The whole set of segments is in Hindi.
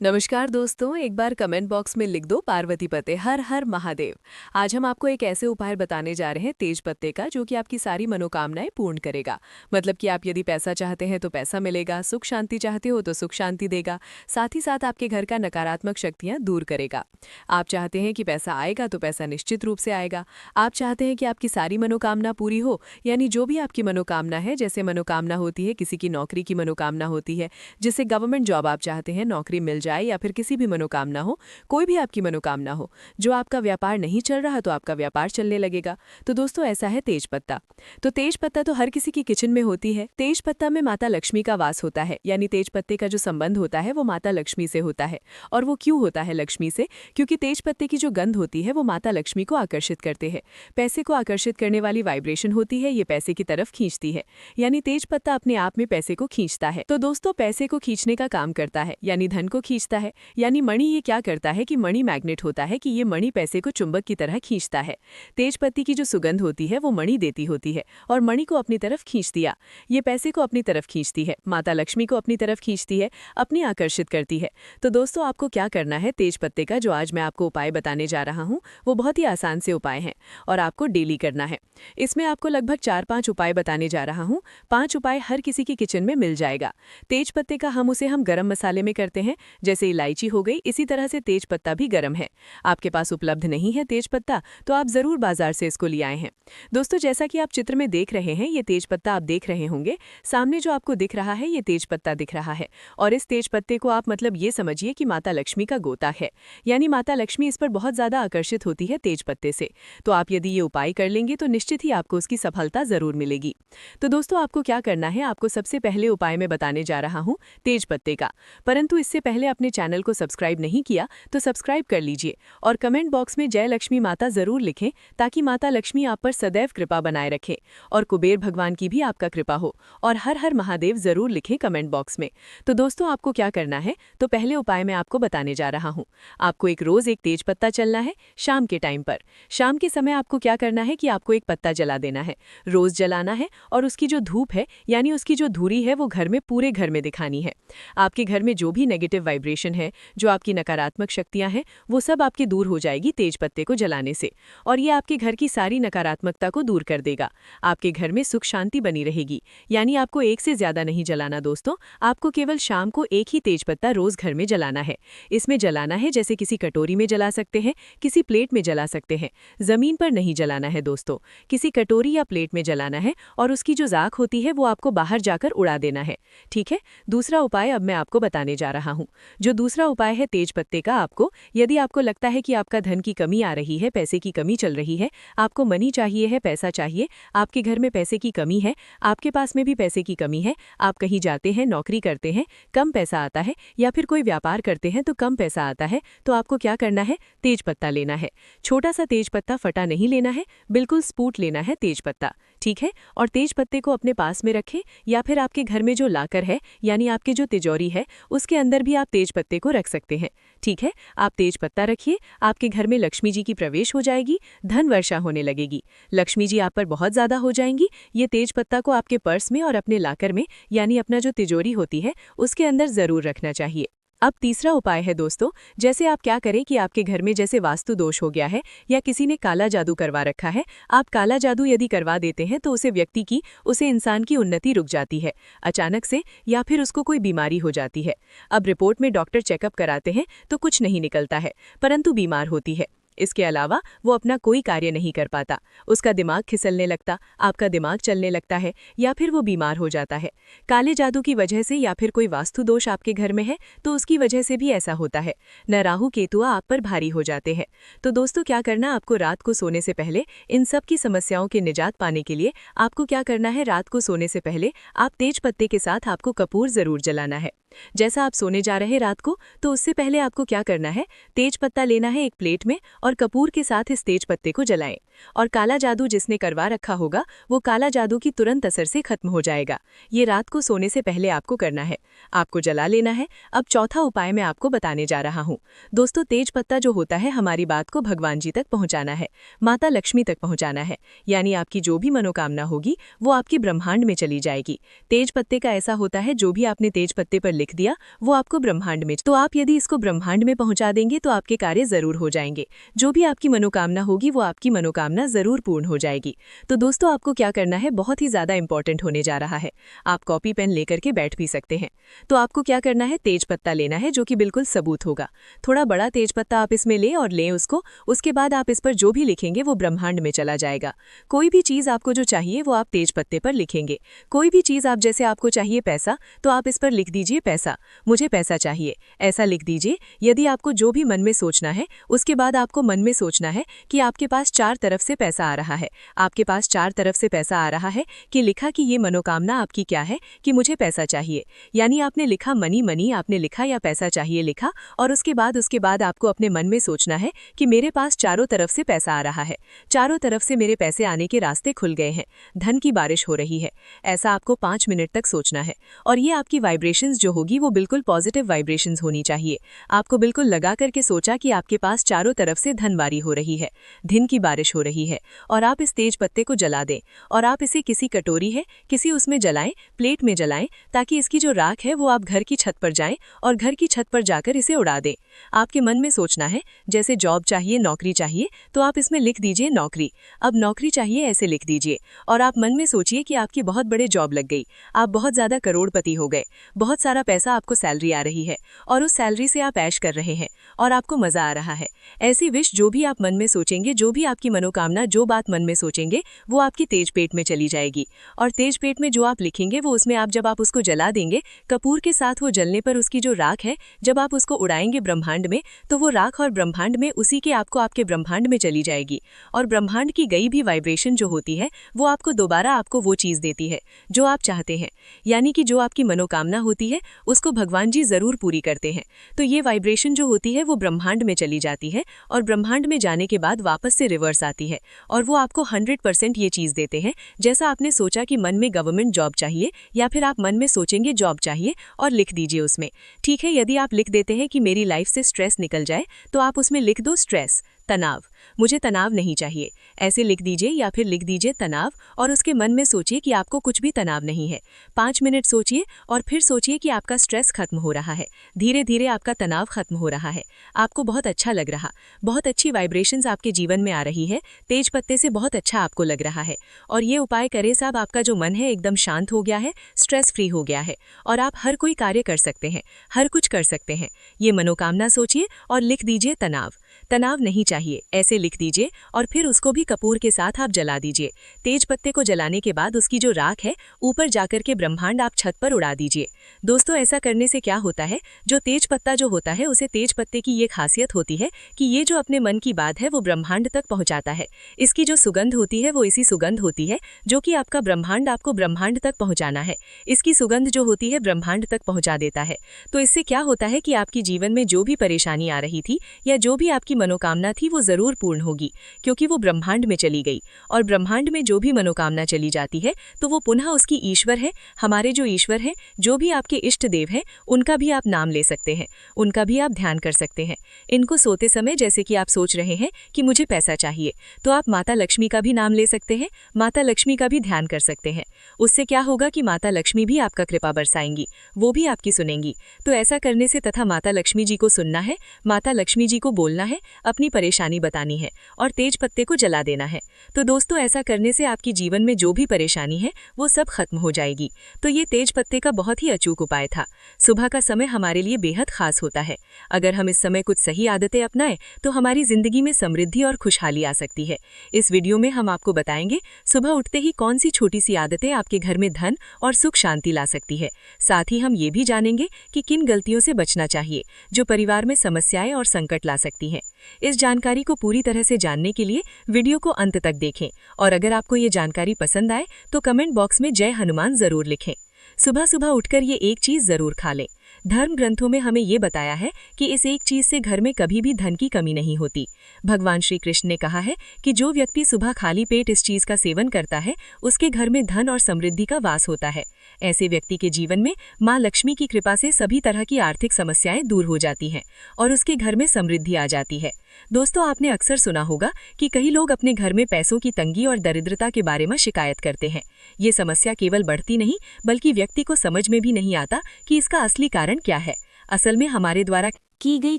नमस्कार दोस्तों, एक बार कमेंट बॉक्स में लिख दो पार्वती पते हर हर महादेव। आज हम आपको एक ऐसे उपाय बताने जा रहे हैं तेज पत्ते का, जो कि आपकी सारी मनोकामनाएं पूर्ण करेगा। मतलब कि आप यदि पैसा चाहते हैं तो पैसा मिलेगा, सुख शांति चाहते हो तो सुख शांति देगा, साथ ही साथ आपके घर का नकारात्मक शक्तियां दूर करेगा। आप चाहते हैं कि पैसा आएगा तो पैसा निश्चित रूप से आएगा। आप चाहते हैं कि आपकी सारी मनोकामना पूरी हो, यानी जो भी आपकी मनोकामना है, जैसे मनोकामना होती है किसी की नौकरी की मनोकामना होती है, जिससे गवर्नमेंट जॉब आप चाहते हैं, नौकरी मिल जाए, या फिर किसी भी मनोकामना हो, कोई भी आपकी मनोकामना हो, जो आपका व्यापार नहीं चल रहा तो आपका व्यापार चलने लगेगा। तो दोस्तों ऐसा है तेज पत्ता। तो तेज पत्ता तो हर किसी की किचन में होती है। तेज पत्ता में माता लक्ष्मी का वास होता है, यानी तेज पत्ते का जो संबंध होता है वो माता लक्ष्मी से होता है। और वो क्यों होता है लक्ष्मी से? क्योंकि तेज पत्ते की जो गंध होती है वो माता लक्ष्मी को आकर्षित करते हैं। पैसे को आकर्षित करने वाली वाइब्रेशन होती है, ये पैसे की तरफ खींचती है, यानी तेज पत्ता अपने आप में पैसे को खींचता है। तो दोस्तों पैसे को खींचने का काम करता है, यानी धन को खींचता है। यानी मणि ये क्या करता है कि मणि मैग्नेट होता है, कि ये मणि पैसे को चुंबक की तरह खींचता है। तेज पत्ती की जो सुगंध होती है वो मणि देती होती है, और मणि को अपनी तरफ खींच दिया, ये पैसे को अपनी तरफ खींचती है, माता लक्ष्मी को अपनी तरफ खींचती है, अपनी आकर्षित करती है। तो दोस्तों आपको क्या करना है, तेज पत्ते का जो आज मैं आपको उपाय बताने जा रहा हूँ वो बहुत ही आसान से उपाय हैं, और आपको डेली करना है। इसमें आपको लगभग 4-5 उपाय बताने जा रहा हूँ। 5 उपाय हर किसी की किचन में मिल जाएगा। तेज पत्ते का हम गरम मसाले में करते हैं, जैसे इलायची हो गई, इसी तरह से तेज पत्ता भी गरम है। आपके पास उपलब्ध नहीं है तेज पत्ता तो आप जरूर बाजार से इसको ले आए हैं। दोस्तों जैसा कि आप चित्र में देख रहे हैं, ये तेज पत्ता आप देख रहे होंगे, सामने जो आपको दिख रहा है ये तेज पत्ता दिख रहा है। और इस तेज पत्ते को आप ये समझिए कि माता लक्ष्मी का गोता है, यानी माता लक्ष्मी इस पर बहुत ज्यादा आकर्षित होती है तेज पत्ते से। तो आप यदि ये उपाय कर लेंगे तो निश्चित ही आपको उसकी सफलता जरूर मिलेगी। तो दोस्तों आपको क्या करना है, आपको सबसे पहले उपाय में बताने जा रहा हूँ तेज पत्ते का। परंतु इससे पहले अपने चैनल को सब्सक्राइब नहीं किया तो सब्सक्राइब कर लीजिए, और कमेंट बॉक्स में जय लक्ष्मी माता जरूर लिखें, ताकि माता लक्ष्मी आप पर सदैव कृपा बनाए रखें, और कुबेर भगवान की भी आपका कृपा हो। और हर हर महादेव जरूर लिखें कमेंट बॉक्स में। तो दोस्तों आपको क्या करना है, तो पहले उपाय मैं आपको बताने जा रहा हूँ। आपको रोज एक तेज पत्ता चलना है शाम के टाइम पर। शाम के समय आपको क्या करना है कि आपको एक पत्ता जला देना है, रोज जलाना है, और उसकी जो धूप है, यानी उसकी जो धुरी है, वो घर में पूरे घर में दिखानी है। आपके घर में जो भी नेगेटिव वाइब्रेशन है, जो आपकी नकारात्मक शक्तियां हैं, वो सब आपके दूर हो जाएगी तेज पत्ते को जलाने से, और ये आपके घर की सारी नकारात्मकता को दूर कर देगा। आपके घर में सुख शांति बनी रहेगी। यानी आपको एक से ज्यादा नहीं जलाना दोस्तों, आपको केवल शाम को एक ही तेज पत्ता रोज घर में जलाना है। इसमें जलाना है जैसे किसी कटोरी में जला सकते हैं, किसी प्लेट में जला सकते हैं, जमीन पर नहीं जलाना है दोस्तों, किसी कटोरी या प्लेट में जलाना है, और उसकी जो राख होती है वो आपको बाहर जाकर उड़ा देना है। ठीक है, दूसरा उपाय अब मैं आपको बताने जा रहा हूँ। जो दूसरा उपाय है तेज पत्ते का, आपको यदि आपको लगता है कि आपका धन की कमी आ रही है, पैसे की कमी चल रही है, आपको मनी चाहिए है, पैसा चाहिए, आपके घर में पैसे की कमी है, आपके पास में भी पैसे की कमी है, आप कहीं जाते हैं, नौकरी करते हैं, कम पैसा आता है, या फिर कोई व्यापार करते हैं तो कम पैसा आता है, तो आपको क्या करना है, तेज पत्ता लेना है। छोटा सा तेज पत्ता, फटा नहीं लेना है, बिल्कुल स्पूट लेना है तेज पत्ता। ठीक है, और तेज पत्ते को अपने पास में रखें, या फिर आपके घर में जो लाकर है, यानी आपके जो तिजोरी है, उसके अंदर भी आप तेज पत्ते को रख सकते हैं। ठीक है, आप तेज पत्ता रखिए, आपके घर में लक्ष्मी जी की प्रवेश हो जाएगी, धन वर्षा होने लगेगी, लक्ष्मी जी आप पर बहुत ज्यादा हो जाएंगी। ये तेज पत्ता को आपके पर्स में और अपने लाकर में, यानी अपना जो तिजोरी होती है उसके अंदर जरूर रखना चाहिए। अब तीसरा उपाय है दोस्तों, जैसे आप क्या करें कि आपके घर में जैसे वास्तु दोष हो गया है, या किसी ने काला जादू करवा रखा है, आप काला जादू यदि करवा देते हैं तो उसे इंसान की उन्नति रुक जाती है अचानक से, या फिर उसको कोई बीमारी हो जाती है। अब रिपोर्ट में डॉक्टर चेकअप कराते हैं तो कुछ नहीं निकलता है, परंतु बीमार होती है। इसके अलावा वो अपना कोई कार्य नहीं कर पाता, उसका दिमाग खिसलने लगता, आपका दिमाग चलने लगता है, या फिर वो बीमार हो जाता है। काले जादू की वजह से, या फिर कोई वास्तु दोष आपके घर में है तो उसकी वजह से भी ऐसा होता है। न राहु केतुआ आप पर भारी हो जाते हैं। तो दोस्तों क्या करना, आपको रात को सोने से पहले इन सब की समस्याओं के निजात पाने के लिए आपको क्या करना है, रात को सोने से पहले आप तेज पत्ते के साथ आपको कपूर जरूर जलाना है। जैसा आप सोने जा रहे हैं रात को, तो उससे पहले आपको क्या करना है, तेज पत्ता लेना है एक प्लेट में, और कपूर के साथ इस तेज पत्ते को जलाएं। और काला जादू जिसने करवा रखा होगा वो काला जादू की तुरंत असर से खत्म हो जाएगा। ये रात को सोने से पहले आपको करना है, आपको जला लेना है। अब चौथा उपाय मैं आपको बताने जा रहा हूँ। दोस्तों, तेज पत्ता जो होता है हमारी बात को भगवान जी तक पहुँचाना है, माता लक्ष्मी तक पहुँचाना है, यानी आपकी जो भी मनोकामना होगी वो आपकी ब्रह्मांड में चली जाएगी। तेज पत्ते का ऐसा होता है, जो भी आपने तेज पत्ते पर लिख दिया वो आपको ब्रह्मांड में, तो आप यदि इसको ब्रह्मांड में पहुंचा देंगे तो आपके कार्य जरूर हो जाएंगे। जो भी आपकी मनोकामना होगी वो आपकी मनोकामना जरूर पूर्ण हो जाएगी। तो दोस्तों, आपको क्या करना है, बहुत ही ज्यादा इंपॉर्टेंट होने जा रहा है। आप कॉपी पेन लेकर के बैठ भी सकते हैं। तो आपको क्या करना है, तेज पत्ता लेना है जो कि बिल्कुल सबूत होगा। थोड़ा बड़ा तेज पत्ता आप इसमें लें उसको। उसके बाद आप इस पर जो भी लिखेंगे वो ब्रह्मांड में चला जाएगा। कोई भी चीज आपको जो चाहिए वो आप तेज पत्ते पर लिखेंगे। कोई भी चीज आप, जैसे आपको चाहिए पैसा, तो आप इस पर लिख दीजिए पैसा, मुझे पैसा चाहिए, ऐसा लिख दीजिए। यदि आपको जो भी मन में सोचना है, उसके बाद आपको मन में सोचना है कि आपके पास 4 तरफ से पैसा आ रहा है। आपके पास 4 तरफ से पैसा आ रहा है कि लिखा कि ये मनोकामना आपकी क्या है कि मुझे पैसा चाहिए। यानी आपने लिखा मनी मनी, आपने लिखा या पैसा चाहिए लिखा, और उसके बाद आपको अपने मन में सोचना है कि मेरे पास चारों तरफ से पैसा आ रहा है, चारों तरफ से मेरे पैसे आने के रास्ते खुल गए हैं, धन की बारिश हो रही है। ऐसा आपको 5 मिनट तक सोचना है। और ये आपकी वाइब्रेशंस जो होगी वो बिल्कुल पॉजिटिव वाइब्रेशंस होनी चाहिए। आपको बिल्कुल लगा करके सोचा कि आपके पास चारों तरफ से धनवारी हो रही है, धन की बारिश हो रही है, और आप इस तेज पत्ते को जला दें। और आप इसे किसी कटोरी है, किसी उसमें जलाएं, प्लेट में जलाएं, ताकि इसकी जो राख है वो आप घर की छत पर जाएं और घर की छत पर जाकर इसे उड़ा दें। आपके मन में सोचना है, जैसे जॉब चाहिए, नौकरी चाहिए, तो आप इसमें लिख दीजिए नौकरी। अब नौकरी चाहिए ऐसे लिख दीजिए, और आप मन में सोचिए कि आपकी बहुत बड़े जॉब लग गई, आप बहुत ज्यादा करोड़पति हो गए, बहुत सारा पैसा आपको सैलरी आ रही है, और उस सैलरी से आप ऐश कर रहे हैं और आपको मजा आ रहा है। ऐसी विश जो भी आप मन में सोचेंगे, जो भी आपकी मनोकामना, जो बात मन में सोचेंगे वो आपकी तेज पेट में चली जाएगी। और तेज पेट में जो आप लिखेंगे वो उसमें आप, जब आप उसको जला देंगे कपूर के साथ, वो जलने पर उसकी जो राख है, जब आप उसको उड़ाएंगे ब्रह्मांड में, तो वो राख और ब्रह्मांड में उसी के आपको आपके ब्रह्मांड में चली जाएगी। और ब्रह्मांड की गई भी वाइब्रेशन जो होती है वो आपको दोबारा आपको वो चीज देती है जो आप चाहते हैं। यानी कि जो आपकी मनोकामना होती है उसको भगवान जी जरूर पूरी करते हैं। तो ये वाइब्रेशन जो होती है वो ब्रह्मांड में चली जाती है, और ब्रह्मांड में जाने के बाद वापस से रिवर्स आती है, और वो आपको 100% ये चीज देते हैं। जैसा आपने सोचा कि मन में गवर्नमेंट जॉब चाहिए, या फिर आप मन में सोचेंगे जॉब चाहिए और लिख दीजिए उसमें। ठीक है, यदि आप लिख देते हैं कि मेरी लाइफ से स्ट्रेस निकल जाए, तो आप उसमें लिख दो स्ट्रेस, तनाव, मुझे तनाव नहीं चाहिए, ऐसे लिख दीजिए। या फिर लिख दीजिए तनाव, और उसके मन में सोचिए कि आपको कुछ भी तनाव नहीं है। 5 मिनट सोचिए और फिर सोचिए कि आपका स्ट्रेस खत्म हो रहा है, धीरे धीरे आपका तनाव खत्म हो रहा है, आपको बहुत अच्छा लग रहा, बहुत अच्छी वाइब्रेशंस आपके जीवन में आ रही है, तेज पत्ते से बहुत अच्छा आपको लग रहा है। और ये उपाय करे साहब, आपका जो मन है एकदम शांत हो गया है, स्ट्रेस फ्री हो गया है, और आप हर कोई कार्य कर सकते हैं, हर कुछ कर सकते हैं। ये मनोकामना सोचिए और लिख दीजिए तनाव, तनाव नहीं चाहिए, ऐसे लिख दीजिए। और फिर उसको भी कपूर के साथ आप जला दीजिए। तेज पत्ते को जलाने के बाद उसकी जो राख है ऊपर जाकर के ब्रह्मांड आप छत पर उड़ा दीजिए। दोस्तों, ऐसा करने से क्या होता है, जो तेज पत्ता जो होता है, उसे तेज पत्ते की ये खासियत होती है कि ये जो अपने मन की बात है वो ब्रह्मांड तक पहुंचाता है। इसकी जो सुगंध होती है वो इसी सुगंध होती है जो कि आपका ब्रह्मांड आपको ब्रह्मांड तक पहुंचाना है। इसकी सुगंध जो होती है ब्रह्मांड तक पहुंचा देता है। तो इससे क्या होता है कि आपकी जीवन में जो भी परेशानी आ रही थी या जो भी आपकी मनोकामना थी वो जरूर पूर्ण होगी, क्योंकि वो ब्रह्मांड में चली गई। और ब्रह्मांड में जो भी मनोकामना चली जाती है तो वो पुनः उसकी ईश्वर है, हमारे जो ईश्वर है, जो भी आपके इष्ट देव हैं, उनका भी आप नाम ले सकते हैं, उनका भी आप ध्यान कर सकते हैं। इनको सोते समय जैसे कि आप सोच रहे हैं कि मुझे पैसा चाहिए, तो आप माता लक्ष्मी का भी नाम ले सकते हैं, माता लक्ष्मी का भी ध्यान कर सकते हैं। उससे क्या होगा कि माता लक्ष्मी भी आपका कृपा बरसाएंगी, वो भी आपकी सुनेंगी। तो ऐसा करने से तथा माता लक्ष्मी जी को सुनना है, माता लक्ष्मी जी को बोलना है, अपनी परेशानी बतानी है और तेज पत्ते को जला देना है। तो दोस्तों, ऐसा करने से आपकी जीवन में जो भी परेशानी है वो सब खत्म हो जाएगी। तो ये तेज पत्ते का बहुत ही अचूक उपाय था। सुबह का समय हमारे लिए बेहद खास होता है। अगर हम इस समय कुछ सही आदतें अपनाएं तो हमारी जिंदगी में समृद्धि और खुशहाली आ सकती है। इस वीडियो में हम आपको बताएंगे सुबह उठते ही कौन सी छोटी सी आदतें आपके घर में धन और सुख शांति ला सकती है। साथ ही हम ये भी जानेंगे कि किन गलतियों से बचना चाहिए जो परिवार में समस्याएं और संकट ला सकती हैं। इस जानकारी को पूरी तरह से जानने के लिए वीडियो को अंत तक देखें, और अगर आपको ये जानकारी पसंद आए तो कमेंट बॉक्स में जय हनुमान जरूर लिखें। सुबह सुबह उठकर ये एक चीज जरूर खा लें। धर्म ग्रंथों में हमें ये बताया है कि इस एक चीज से घर में कभी भी धन की कमी नहीं होती। भगवान श्री कृष्ण ने कहा है कि जो व्यक्ति सुबह खाली पेट इस चीज का सेवन करता है उसके घर में धन और समृद्धि का वास होता है। ऐसे व्यक्ति के जीवन में माँ लक्ष्मी की कृपा से सभी तरह की आर्थिक समस्याएं दूर हो जाती हैं और उसके घर में समृद्धि आ जाती है। दोस्तों, आपने अक्सर सुना होगा कि कई लोग अपने घर में पैसों की तंगी और दरिद्रता के बारे में शिकायत करते हैं। ये समस्या केवल बढ़ती नहीं बल्कि व्यक्ति को समझ में भी नहीं आता कि इसका असली कारण क्या है। असल में हमारे द्वारा की गई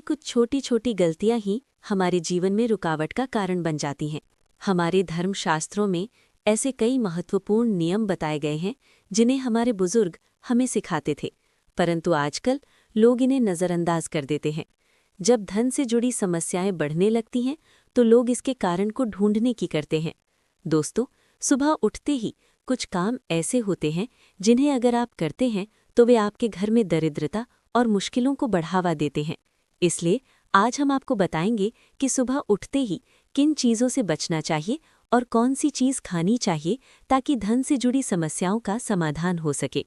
कुछ छोटी छोटी गलतियां ही हमारे जीवन में रुकावट का कारण बन जाती हैं। हमारे धर्मशास्त्रों में ऐसे कई महत्वपूर्ण नियम बताए गए हैं जिन्हें हमारे बुजुर्ग हमें सिखाते थे, परंतु आजकल लोग इन्हें नज़रअंदाज कर देते हैं। जब धन से जुड़ी समस्याएं बढ़ने लगती हैं तो लोग इसके कारण को ढूंढने की करते हैं। दोस्तों, सुबह उठते ही कुछ काम ऐसे होते हैं जिन्हें अगर आप करते हैं तो वे आपके घर में दरिद्रता और मुश्किलों को बढ़ावा देते हैं। इसलिए आज हम आपको बताएंगे कि सुबह उठते ही किन चीज़ों से बचना चाहिए और कौन सी चीज़ खानी चाहिए ताकि धन से जुड़ी समस्याओं का समाधान हो सके।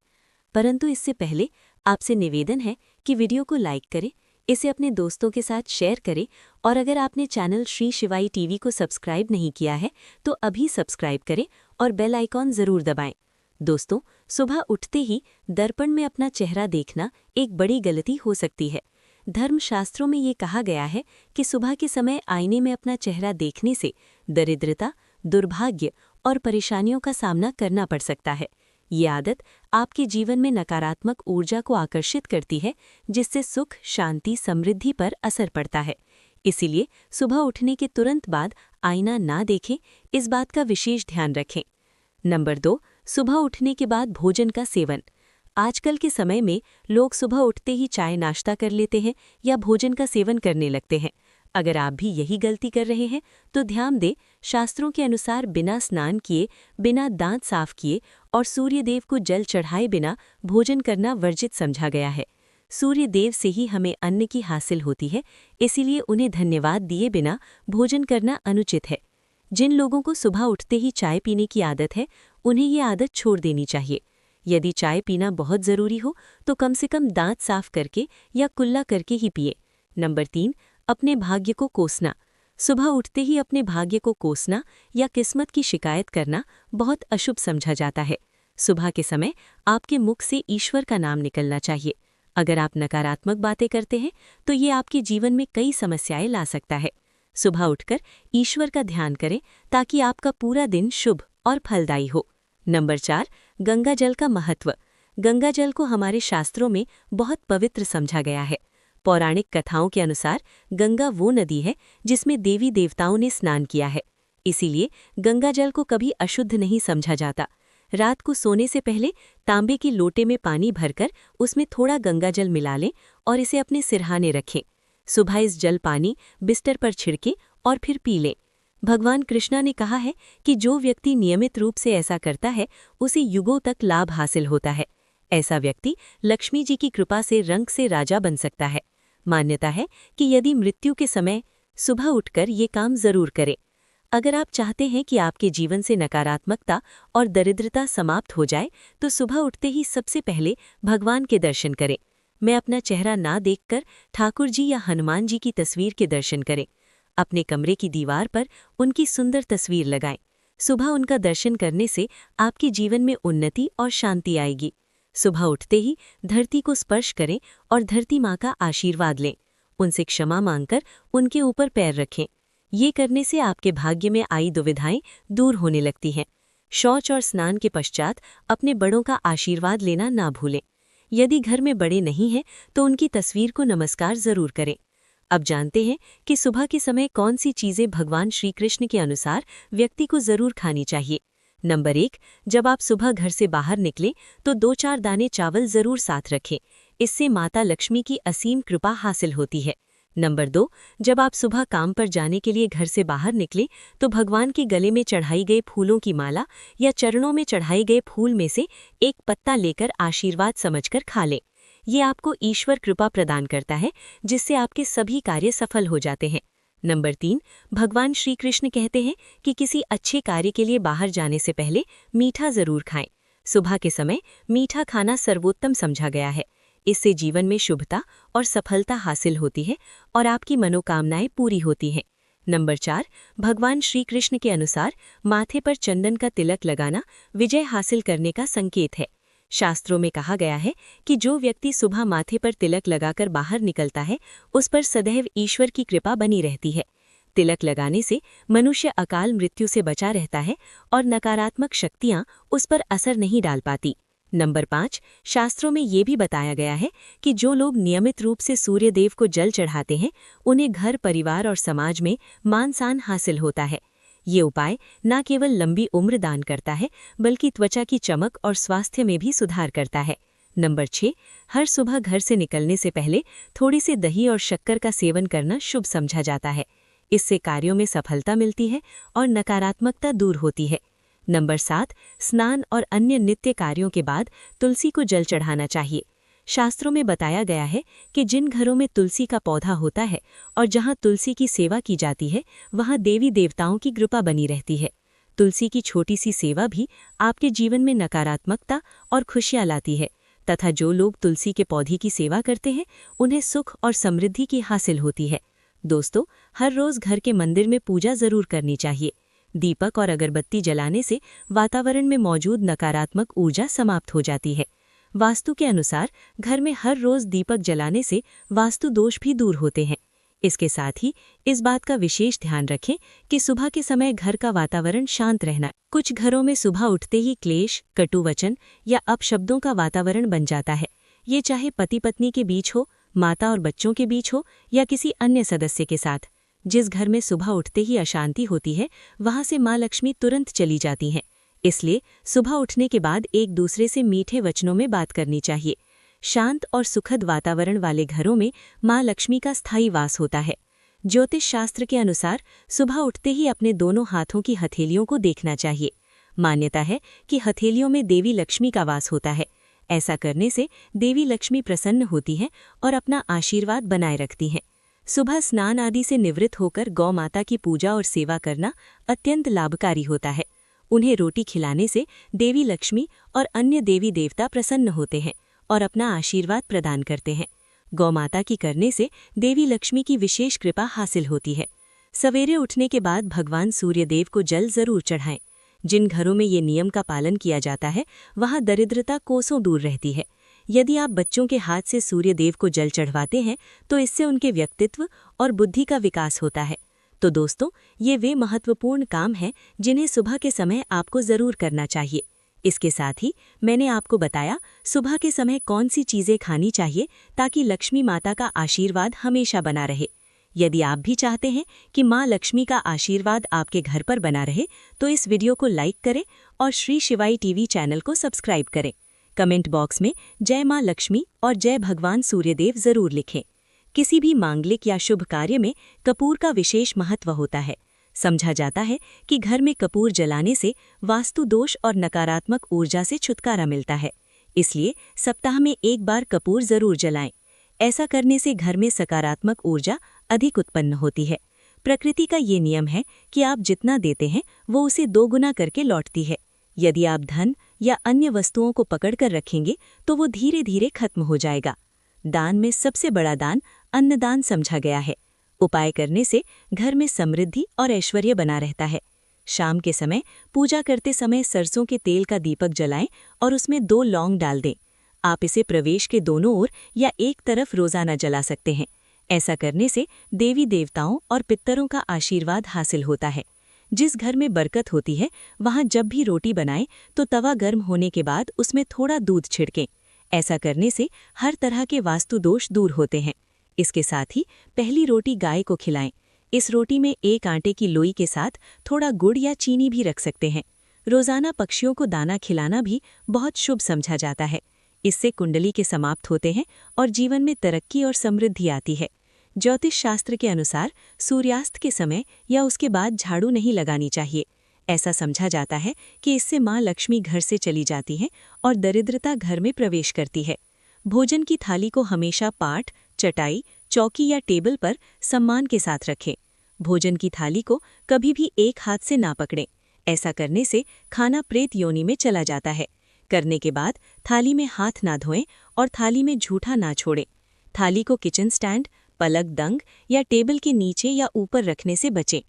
परंतु इससे पहले आपसे निवेदन है कि वीडियो को लाइक करें, इसे अपने दोस्तों के साथ शेयर करें और अगर आपने चैनल श्री शिवाई टीवी को सब्सक्राइब नहीं किया है तो अभी सब्सक्राइब करें और बेल आइकॉन ज़रूर दबाएं। दोस्तों, सुबह उठते ही दर्पण में अपना चेहरा देखना एक बड़ी गलती हो सकती है। धर्मशास्त्रों में ये कहा गया है कि सुबह के समय आईने में अपना चेहरा देखने से दरिद्रता, दुर्भाग्य और परेशानियों का सामना करना पड़ सकता है। ये आदत आपके जीवन में नकारात्मक ऊर्जा को आकर्षित करती है, जिससे सुख, शांति, समृद्धि पर असर पड़ता है। इसीलिए सुबह उठने के तुरंत बाद आईना ना देखें, इस बात का विशेष ध्यान रखें। नंबर 2, सुबह उठने के बाद भोजन का सेवन। आजकल के समय में लोग सुबह उठते ही चाय नाश्ता कर लेते हैं या भोजन का सेवन करने लगते हैं। अगर आप भी यही गलती कर रहे हैं तो ध्यान दें, शास्त्रों के अनुसार बिना स्नान किए, बिना दांत साफ किए और सूर्य देव को जल चढ़ाए बिना भोजन करना वर्जित समझा गया है। सूर्य देव से ही हमें अन्न की हासिल होती है, इसीलिए उन्हें धन्यवाद दिए बिना भोजन करना अनुचित है। जिन लोगों को सुबह उठते ही चाय पीने की आदत है, उन्हें ये आदत छोड़ देनी चाहिए। यदि चाय पीना बहुत ज़रूरी हो तो कम से कम दांत साफ करके या कुल्ला करके ही पिए। नंबर 3, अपने भाग्य को कोसना। सुबह उठते ही अपने भाग्य को कोसना या किस्मत की शिकायत करना बहुत अशुभ समझा जाता है। सुबह के समय आपके मुख से ईश्वर का नाम निकलना चाहिए। अगर आप नकारात्मक बातें करते हैं तो ये आपके जीवन में कई समस्याएं ला सकता है। सुबह उठकर ईश्वर का ध्यान करें ताकि आपका पूरा दिन शुभ और फलदायी हो। नंबर 4, गंगा जल का महत्व। गंगा जल को हमारे शास्त्रों में बहुत पवित्र समझा गया है। पौराणिक कथाओं के अनुसार गंगा वो नदी है जिसमें देवी देवताओं ने स्नान किया है। इसीलिए गंगा जल को कभी अशुद्ध नहीं समझा जाता। रात को सोने से पहले तांबे के लोटे में पानी भरकर उसमें थोड़ा गंगा जल मिला लें और इसे अपने सिरहाने रखें। सुबह इस जल पानी बिस्तर पर छिड़के और फिर पी लें। भगवान कृष्णा ने कहा है कि जो व्यक्ति नियमित रूप से ऐसा करता है उसे युगों तक लाभ हासिल होता है। ऐसा व्यक्ति लक्ष्मी जी की कृपा से रंग से राजा बन सकता है। मान्यता है कि यदि मृत्यु के समय सुबह उठकर ये काम जरूर करें। अगर आप चाहते हैं कि आपके जीवन से नकारात्मकता और दरिद्रता समाप्त हो जाए तो सुबह उठते ही सबसे पहले भगवान के दर्शन करें। मैं अपना चेहरा ना देखकर ठाकुर जी या हनुमान जी की तस्वीर के दर्शन करें। अपने कमरे की दीवार पर उनकी सुंदर तस्वीर लगाएं। सुबह उनका दर्शन करने से आपके जीवन में उन्नति और शांति आएगी। सुबह उठते ही धरती को स्पर्श करें और धरती माँ का आशीर्वाद लें। उनसे क्षमा मांगकर उनके ऊपर पैर रखें। ये करने से आपके भाग्य में आई दुविधाएं दूर होने लगती हैं। शौच और स्नान के पश्चात अपने बड़ों का आशीर्वाद लेना ना भूलें। यदि घर में बड़े नहीं हैं तो उनकी तस्वीर को नमस्कार जरूर करें। अब जानते हैं कि सुबह के समय कौन सी चीज़ें भगवान श्री कृष्ण के अनुसार व्यक्ति को जरूर खानी चाहिए। नंबर 1, जब आप सुबह घर से बाहर निकलें तो 2-4 दाने चावल जरूर साथ रखें। इससे माता लक्ष्मी की असीम कृपा हासिल होती है। नंबर 2, जब आप सुबह काम पर जाने के लिए घर से बाहर निकलें तो भगवान के गले में चढ़ाई गए फूलों की माला या चरणों में चढ़ाए गए फूल में से एक पत्ता लेकर आशीर्वाद समझकर खा लें। ये आपको ईश्वर कृपा प्रदान करता है, जिससे आपके सभी कार्य सफल हो जाते हैं। नंबर 3, भगवान श्री कृष्ण कहते हैं कि किसी अच्छे कार्य के लिए बाहर जाने से पहले मीठा जरूर खाएं। सुबह के समय मीठा खाना सर्वोत्तम समझा गया है। इससे जीवन में शुभता और सफलता हासिल होती है और आपकी मनोकामनाएं पूरी होती हैं। नंबर 4, भगवान श्री कृष्ण के अनुसार माथे पर चंदन का तिलक लगाना विजय हासिल करने का संकेत है। शास्त्रों में कहा गया है कि जो व्यक्ति सुबह माथे पर तिलक लगाकर बाहर निकलता है, उस पर सदैव ईश्वर की कृपा बनी रहती है। तिलक लगाने से मनुष्य अकाल मृत्यु से बचा रहता है और नकारात्मक शक्तियां उस पर असर नहीं डाल पाती। नंबर 5, शास्त्रों में ये भी बताया गया है कि जो लोग नियमित रूप से सूर्य देव को जल चढ़ाते हैं, उन्हें घर, परिवार और समाज में मान-सम्मान हासिल होता है। ये उपाय न केवल लंबी उम्र दान करता है, बल्कि त्वचा की चमक और स्वास्थ्य में भी सुधार करता है। नंबर 6, हर सुबह घर से निकलने से पहले थोड़ी सी दही और शक्कर का सेवन करना शुभ समझा जाता है। इससे कार्यों में सफलता मिलती है और नकारात्मकता दूर होती है। नंबर 7, स्नान और अन्य नित्य कार्यों के बाद तुलसी को जल चढ़ाना चाहिए। शास्त्रों में बताया गया है कि जिन घरों में तुलसी का पौधा होता है और जहां तुलसी की सेवा की जाती है, वहां देवी देवताओं की कृपा बनी रहती है। तुलसी की छोटी सी सेवा भी आपके जीवन में नकारात्मकता और खुशियां लाती है, तथा जो लोग तुलसी के पौधे की सेवा करते हैं, उन्हें सुख और समृद्धि की हासिल होती है। दोस्तों, हर रोज घर के मंदिर में पूजा जरूर करनी चाहिए। दीपक और अगरबत्ती जलाने से वातावरण में मौजूद नकारात्मक ऊर्जा समाप्त हो जाती है। वास्तु के अनुसार घर में हर रोज दीपक जलाने से वास्तु दोष भी दूर होते हैं। इसके साथ ही इस बात का विशेष ध्यान रखें कि सुबह के समय घर का वातावरण शांत रहना। कुछ घरों में सुबह उठते ही क्लेश, कटु वचन या अपशब्दों का वातावरण बन जाता है। ये चाहे पति पत्नी के बीच हो, माता और बच्चों के बीच हो या किसी अन्य सदस्य के साथ। जिस घर में सुबह उठते ही अशांति होती है, वहां से माँ लक्ष्मी तुरंत चली जाती हैं। इसलिए सुबह उठने के बाद एक दूसरे से मीठे वचनों में बात करनी चाहिए। शांत और सुखद वातावरण वाले घरों में माँ लक्ष्मी का स्थायी वास होता है। ज्योतिष शास्त्र के अनुसार सुबह उठते ही अपने दोनों हाथों की हथेलियों को देखना चाहिए। मान्यता है कि हथेलियों में देवी लक्ष्मी का वास होता है। ऐसा करने से देवी लक्ष्मी प्रसन्न होती हैं और अपना आशीर्वाद बनाए रखती हैं। सुबह स्नान आदि से निवृत्त होकर गौ माता की पूजा और सेवा करना अत्यंत लाभकारी होता है। उन्हें रोटी खिलाने से देवी लक्ष्मी और अन्य देवी देवता प्रसन्न होते हैं और अपना आशीर्वाद प्रदान करते हैं। गौ माता की करने से देवी लक्ष्मी की विशेष कृपा हासिल होती है। सवेरे उठने के बाद भगवान सूर्यदेव को जल जरूर चढ़ाएं। जिन घरों में ये नियम का पालन किया जाता है, वहां दरिद्रता कोसों दूर रहती है। यदि आप बच्चों के हाथ से सूर्यदेव को जल चढ़वाते हैं, तो इससे उनके व्यक्तित्व और बुद्धि का विकास होता है। तो दोस्तों, ये वे महत्वपूर्ण काम हैं जिन्हें सुबह के समय आपको जरूर करना चाहिए। इसके साथ ही मैंने आपको बताया सुबह के समय कौन सी चीजें खानी चाहिए ताकि लक्ष्मी माता का आशीर्वाद हमेशा बना रहे। यदि आप भी चाहते हैं कि माँ लक्ष्मी का आशीर्वाद आपके घर पर बना रहे, तो इस वीडियो को लाइक करें और श्री शिवाई टीवी चैनल को सब्सक्राइब करें। कमेंट बॉक्स में जय माँ लक्ष्मी और जय भगवान सूर्यदेव जरूर लिखें। किसी भी मांगलिक या शुभ कार्य में कपूर का विशेष महत्व होता है। समझा जाता है कि घर में कपूर जलाने से वास्तु दोष और नकारात्मक ऊर्जा से छुटकारा मिलता है। इसलिए सप्ताह में एक बार कपूर जरूर जलाएं। ऐसा करने से घर में सकारात्मक ऊर्जा अधिक उत्पन्न होती है। प्रकृति का ये नियम है कि आप जितना देते हैं, वो उसे 2 गुना करके लौटती है। यदि आप धन या अन्य वस्तुओं को पकड़कर रखेंगे, तो वो धीरे धीरे खत्म हो जाएगा। दान में सबसे बड़ा दान अन्नदान समझा गया है। उपाय करने से घर में समृद्धि और ऐश्वर्य बना रहता है। शाम के समय पूजा करते समय सरसों के तेल का दीपक जलाएं और उसमें 2 लौंग डाल दें। आप इसे प्रवेश के दोनों ओर या एक तरफ रोजाना जला सकते हैं। ऐसा करने से देवी देवताओं और पितरों का आशीर्वाद हासिल होता है। जिस घर में बरकत होती है, वहां जब भी रोटी बनाएं तो तवा गर्म होने के बाद उसमें थोड़ा दूध छिड़कें। ऐसा करने से हर तरह के वास्तु दोष दूर होते हैं। इसके साथ ही पहली रोटी गाय को खिलाएं। इस रोटी में 1 आटे की लोई के साथ थोड़ा गुड़ या चीनी भी रख सकते हैं। रोजाना पक्षियों को दाना खिलाना भी बहुत शुभ समझा जाता है। इससे कुंडली के समाप्त होते हैं और जीवन में तरक्की और समृद्धि आती है। ज्योतिष शास्त्र के अनुसार सूर्यास्त के समय या उसके बाद झाड़ू नहीं लगानी चाहिए। ऐसा समझा जाता है कि इससे माँ लक्ष्मी घर से चली जाती हैं और दरिद्रता घर में प्रवेश करती है। भोजन की थाली को हमेशा पाट, चटाई, चौकी या टेबल पर सम्मान के साथ रखें। भोजन की थाली को कभी भी एक हाथ से ना पकड़ें। ऐसा करने से खाना प्रेत योनि में चला जाता है। करने के बाद थाली में हाथ ना धोएं और थाली में झूठा ना छोड़ें। थाली को किचन स्टैंड, पलक दंग या टेबल के नीचे या ऊपर रखने से बचें।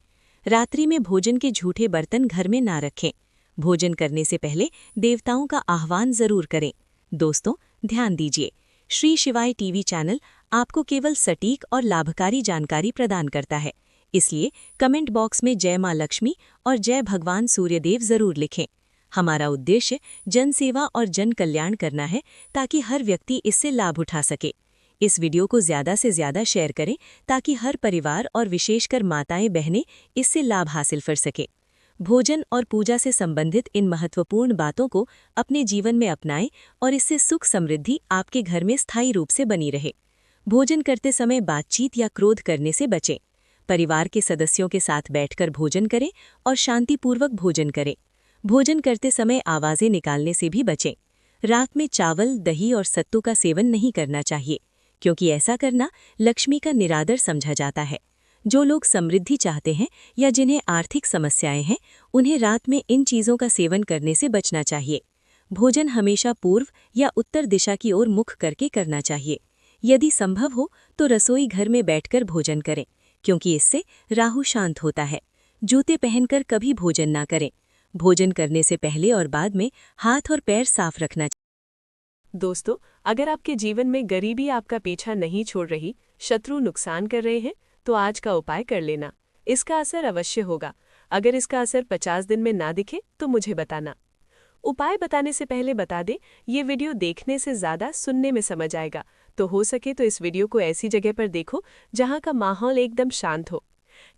रात्रि में भोजन के झूठे बर्तन घर में ना रखें। भोजन करने से पहले देवताओं का आह्वान जरूर करें। दोस्तों, ध्यान दीजिए, श्री शिवाय टीवी चैनल आपको केवल सटीक और लाभकारी जानकारी प्रदान करता है, इसलिए कमेंट बॉक्स में जय मां लक्ष्मी और जय भगवान सूर्यदेव जरूर लिखें। हमारा उद्देश्य जन सेवा और जन कल्याण करना है, ताकि हर व्यक्ति इससे लाभ उठा सके। इस वीडियो को ज़्यादा से ज़्यादा शेयर करें, ताकि हर परिवार और विशेषकर माताएं बहनें इससे लाभ हासिल कर सके। भोजन और पूजा से संबंधित इन महत्वपूर्ण बातों को अपने जीवन में अपनाएं और इससे सुख समृद्धि आपके घर में स्थायी रूप से बनी रहे। भोजन करते समय बातचीत या क्रोध करने से बचें। परिवार के सदस्यों के साथ बैठकर भोजन करें और शांतिपूर्वक भोजन करें। भोजन करते समय आवाज़ें निकालने से भी बचें। रात में चावल, दही और सत्तू का सेवन नहीं करना चाहिए, क्योंकि ऐसा करना लक्ष्मी का निरादर समझा जाता है। जो लोग समृद्धि चाहते हैं या जिन्हें आर्थिक समस्याएं हैं, उन्हें रात में इन चीज़ों का सेवन करने से बचना चाहिए। भोजन हमेशा पूर्व या उत्तर दिशा की ओर मुख करके करना चाहिए। यदि संभव हो तो रसोई घर में बैठकर भोजन करें, क्योंकि इससे राहु शांत होता है। जूते पहनकर कभी भोजन ना करें। भोजन करने से पहले और बाद में हाथ और पैर साफ रखना चाहिए। दोस्तों, अगर आपके जीवन में गरीबी आपका पीछा नहीं छोड़ रही, शत्रु नुकसान कर रहे हैं, तो आज का उपाय कर लेना। इसका असर अवश्य होगा। अगर इसका असर 50 दिन में ना दिखे तो मुझे बताना। उपाय बताने से पहले बता दें, ये वीडियो देखने से ज़्यादा सुनने में समझ आएगा, तो हो सके तो इस वीडियो को ऐसी जगह पर देखो जहाँ का माहौल एकदम शांत हो।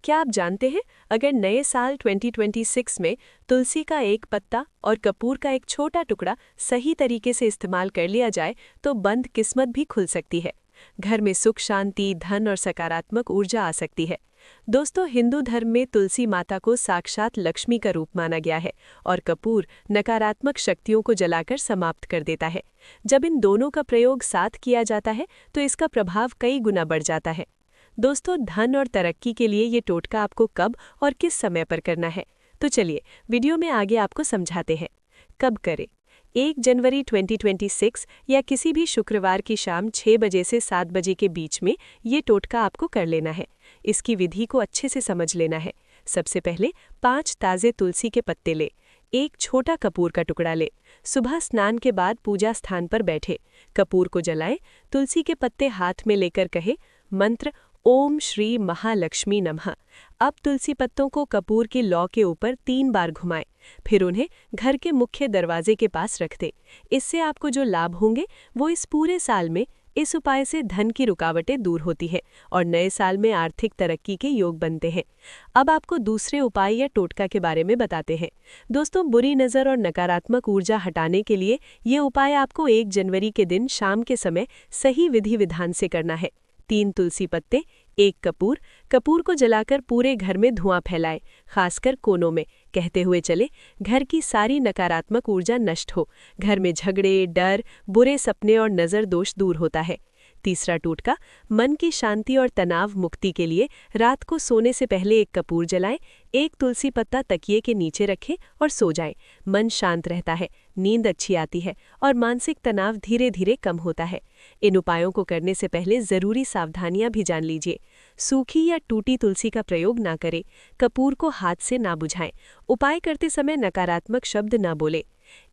क्या आप जानते हैं, अगर नए साल 2026 में तुलसी का एक पत्ता और कपूर का एक छोटा टुकड़ा सही तरीके से इस्तेमाल कर लिया जाए तो बंद किस्मत भी खुल सकती है। घर में सुख, शांति, धन और सकारात्मक ऊर्जा आ सकती है। दोस्तों, हिंदू धर्म में तुलसी माता को साक्षात लक्ष्मी का रूप माना गया है और कपूर नकारात्मक शक्तियों को जलाकर समाप्त कर देता है। जब इन दोनों का प्रयोग साथ किया जाता है तो इसका प्रभाव कई गुना बढ़ जाता है। दोस्तों, धन और तरक्की के लिए ये टोटका आपको कब और किस समय पर करना है, तो चलिए वीडियो में आगे आपको समझाते हैं। कब करें? 1 जनवरी 2026 या किसी भी शुक्रवार की शाम 6 बजे से 7 बजे के बीच में ये टोटका आपको कर लेना है। इसकी विधि को अच्छे से समझ लेना है। सबसे पहले 5 ताज़े तुलसी के पत्ते ले, एक छोटा कपूर का टुकड़ा ले। सुबह स्नान के बाद पूजा स्थान पर बैठे, कपूर को जलाए, तुलसी के पत्ते हाथ में लेकर कहे मंत्र ओम श्री महालक्ष्मी नमः। अब तुलसी पत्तों को कपूर की लौ के ऊपर 3 बार घुमाएं, फिर उन्हें घर के मुख्य दरवाजे के पास रख दें। इससे आपको जो लाभ होंगे वो इस पूरे साल में इस उपाय से धन की रुकावटें दूर होती हैं और नए साल में आर्थिक तरक्की के योग बनते हैं। अब आपको दूसरे उपाय या टोटका के बारे में बताते हैं। दोस्तों, बुरी नज़र और नकारात्मक ऊर्जा हटाने के लिए ये उपाय आपको 1 जनवरी के दिन शाम के समय सही विधि विधान से करना है। 3 तुलसी पत्ते, 1 कपूर, कपूर को जलाकर पूरे घर में धुआं फैलाएं, खासकर कोनों में, कहते हुए चले घर की सारी नकारात्मक ऊर्जा नष्ट हो, घर में झगड़े, डर, बुरे सपने और नज़र दोष दूर होता है। तीसरा टोटका, मन की शांति और तनाव मुक्ति के लिए रात को सोने से पहले 1 कपूर जलाएं, 1 तुलसी पत्ता तकिए के नीचे रखें और सो जाएं। मन शांत रहता है, नींद अच्छी आती है और मानसिक तनाव धीरे धीरे कम होता है। इन उपायों को करने से पहले ज़रूरी सावधानियां भी जान लीजिए। सूखी या टूटी तुलसी का प्रयोग ना करें, कपूर को हाथ से ना बुझाएं, उपाय करते समय नकारात्मक शब्द ना बोले।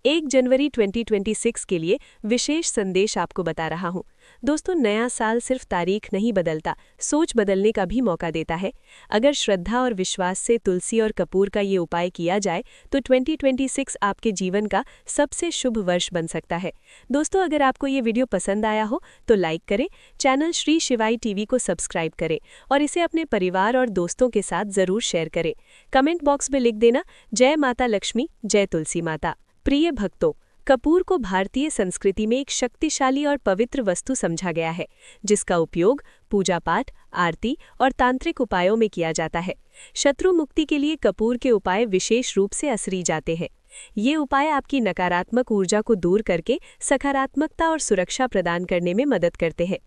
1 जनवरी 2026 के लिए विशेष संदेश आपको बता रहा हूँ। दोस्तों, नया साल सिर्फ तारीख नहीं बदलता, सोच बदलने का भी मौका देता है। अगर श्रद्धा और विश्वास से तुलसी और कपूर का ये उपाय किया जाए तो 2026 आपके जीवन का सबसे शुभ वर्ष बन सकता है। दोस्तों, अगर आपको ये वीडियो पसंद आया हो तो लाइक करें, चैनल श्री शिवाय टीवी को सब्सक्राइब करें और इसे अपने परिवार और दोस्तों के साथ ज़रूर शेयर करें। कमेंट बॉक्स में लिख देना जय माता लक्ष्मी, जय तुलसी माता। प्रिय भक्तों, कपूर को भारतीय संस्कृति में एक शक्तिशाली और पवित्र वस्तु समझा गया है, जिसका उपयोग पूजा पाठ, आरती और तांत्रिक उपायों में किया जाता है। शत्रु मुक्ति के लिए कपूर के उपाय विशेष रूप से असरी जाते हैं। ये उपाय आपकी नकारात्मक ऊर्जा को दूर करके सकारात्मकता और सुरक्षा प्रदान करने में मदद करते हैं।